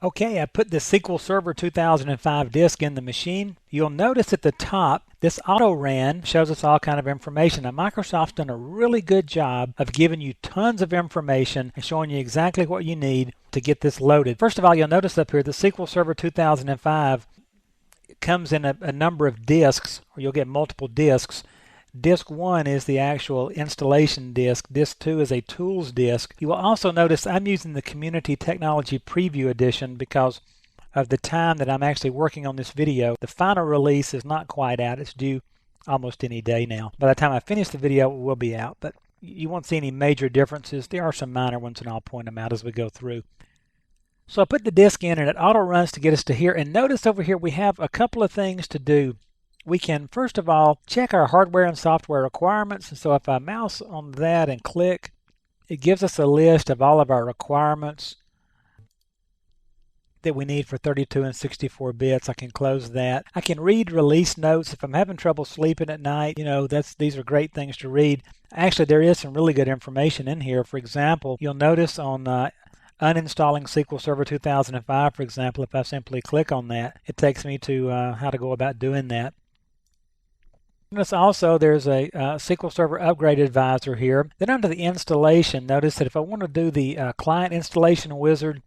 Okay, I put the SQL Server 2005 disk in the machine. You'll notice at the top, this auto ran shows us all kind of information. Now, Microsoft's done a really good job of giving you tons of information and showing you exactly what you need to get this loaded. First of all, you'll notice up here the SQL Server 2005 comes in a number of disks, or you'll get multiple disks. Disk 1 is the actual installation disk. Disk 2 is a tools disk. You will also notice I'm using the Community Technology Preview Edition because of the time that I'm actually working on this video. The final release is not quite out. It's due almost any day now. By the time I finish the video, it will be out, but you won't see any major differences. There are some minor ones, and I'll point them out as we go through. So I put the disk in, and it auto runs to get us to here. And notice over here we have a couple of things to do. We can, first of all, check our hardware and software requirements. And so if I mouse on that and click, it gives us a list of all of our requirements that we need for 32 and 64 bits. I can close that. I can read release notes. If I'm having trouble sleeping at night, these are great things to read. Actually, there is some really good information in here. For example, you'll notice on uninstalling SQL Server 2005, for example, if I simply click on that, it takes me to how to go about doing that. Notice also there's a SQL Server Upgrade Advisor here. Then under the installation, notice that if I want to do the client installation wizard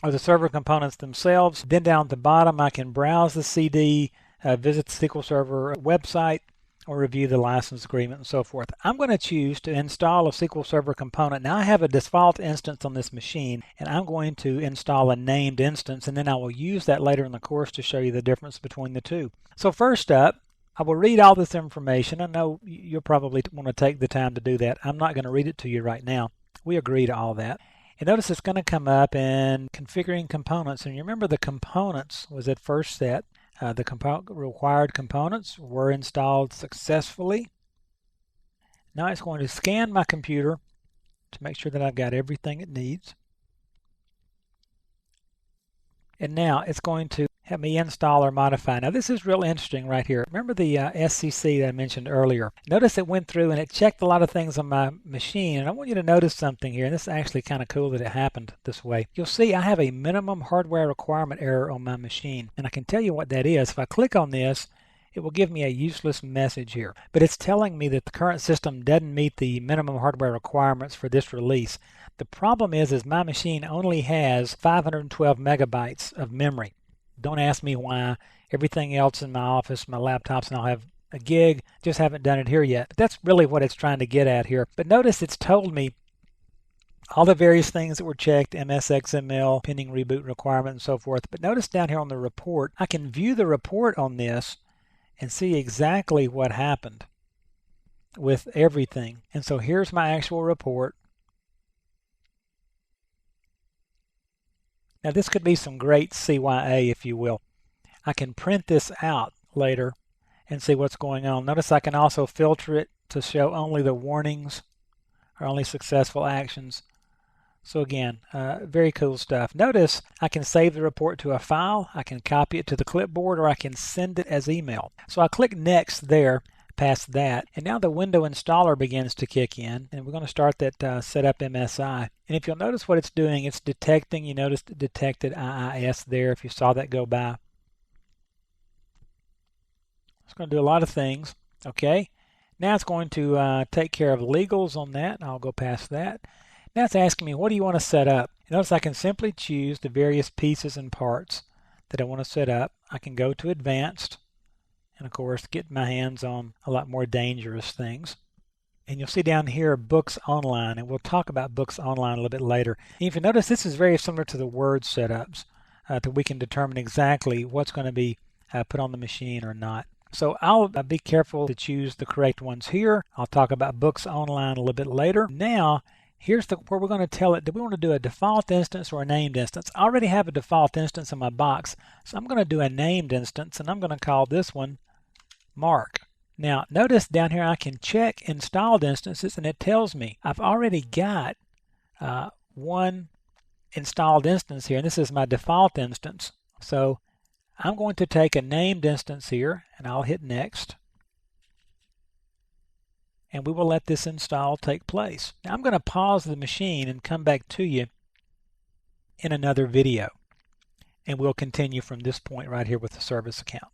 or the server components themselves, then down at the bottom I can browse the CD, visit the SQL Server website, or review the license agreement and so forth. I'm going to choose to install a SQL Server component. Now I have a default instance on this machine, and I'm going to install a named instance, and then I will use that later in the course to show you the difference between the two. So first up, I will read all this information. I know you'll probably want to take the time to do that. I'm not going to read it to you right now. We agree to all that. And notice it's going to come up in configuring components. And you remember the components was at first set. The required components were installed successfully. Now it's going to scan my computer to make sure that I've got everything it needs. And now it's going to have me install or modify. Now this is real interesting right here. Remember the SCC that I mentioned earlier. Notice it went through and it checked a lot of things on my machine. And I want you to notice something here. And this is actually kind of cool that it happened this way. You'll see I have a minimum hardware requirement error on my machine. And I can tell you what that is. If I click on this, it will give me a useless message here. But it's telling me that the current system doesn't meet the minimum hardware requirements for this release. The problem is my machine only has 512 megabytes of memory. Don't ask me why. Everything else in my office, my laptops, and I'll have a gig. Just haven't done it here yet. But that's really what it's trying to get at here. But notice it's told me all the various things that were checked, MSXML, pending reboot requirement, and so forth. But notice down here on the report, I can view the report on this and see exactly what happened with everything. And so here's my actual report. Now this could be some great CYA, if you will. I can print this out later and see what's going on. Notice I can also filter it to show only the warnings or only successful actions. So again, very cool stuff. Notice I can save the report to a file, I can copy it to the clipboard, or I can send it as email. So I click Next there, past that, and now the window installer begins to kick in, and we're going to start that Setup MSI. And if you'll notice what it's doing, it's detecting, you noticed it detected IIS there if you saw that go by. It's going to do a lot of things. Okay, now it's going to take care of legals on that. I'll go past that. Now it's asking me, what do you want to set up? Notice I can simply choose the various pieces and parts that I want to set up. I can go to Advanced, and of course get my hands on a lot more dangerous things. And you'll see down here Books Online, and we'll talk about Books Online a little bit later. And if you notice, this is very similar to the Word setups, that we can determine exactly what's going to be put on the machine or not. So I'll be careful to choose the correct ones here. I'll talk about Books Online a little bit later. Now, here's where we're going to tell it, do we want to do a default instance or a named instance? I already have a default instance in my box, so I'm going to do a named instance, and I'm going to call this one Mark. Now notice down here I can check installed instances, and it tells me I've already got one installed instance here, and this is my default instance. So I'm going to take a named instance here, and I'll hit Next. And we will let this install take place. Now I'm going to pause the machine and come back to you in another video. and we'll continue from this point right here with the service account.